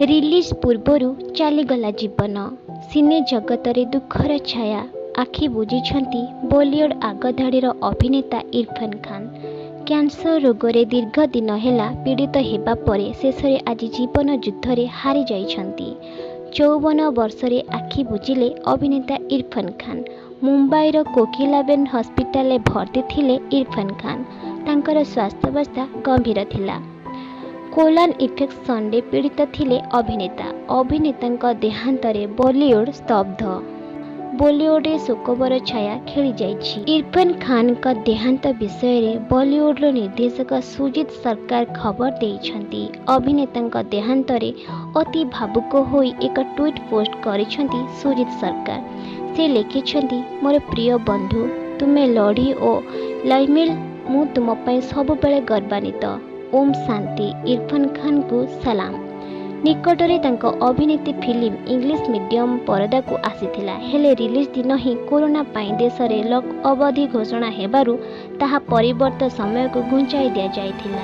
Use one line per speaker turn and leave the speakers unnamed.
Release पूर्वरु चलीगला जीवन सिने जगतरे दुखर छाया आखि बुझिछंती बॉलीवुड आगधाड़ीर अभिनेता इरफान खान। कैंसर रोगरे दीर्घ दिन हेला पीड़ित हेबा परे शेषरे आज जीवन युद्धरे हारी जाइछंती। 54 वर्षरे आखि बुझिले अभिनेता इरफान खान। मुंबईर कोकिलाबेन हॉस्पिटल भर्ती थिले इरफान खान। तांकर स्वास्थ्यावस्था गंभीर थिला। कोलन इन्फेक्शन रे पीड़ित थिले अभिनेता। अभिनेता देहांतरे बॉलीवुड स्तब्ध। बॉलीवुड रे शोकबर छाया खेली जाइछि। इरफान खान का देहांत विषय रे बॉलीवुड रो निर्देशक सुजीत सरकार खबर देइछंती। अभिनेता देहांत रे अति भावुक होई एक ट्वीट पोस्ट करिछंती सुजीत सरकार। से लिखिछंती, मोर प्रिय बंधु तुमे लड़ी ओ लयमिल मु तुम पई सब बेले गर्वान्वित। ओम शांति। इरफान खान को सलाम। निकटरे तांको अभिनीत फिल्म इंग्लिश मीडियम परदा को आसीथिला। हेले रिलीज दिन ही कोरोना पाई देश रे लॉक अवधि घोषणा हेबारु ताहा परिवर्तन समय को घुंचाई दिया जाइथिला।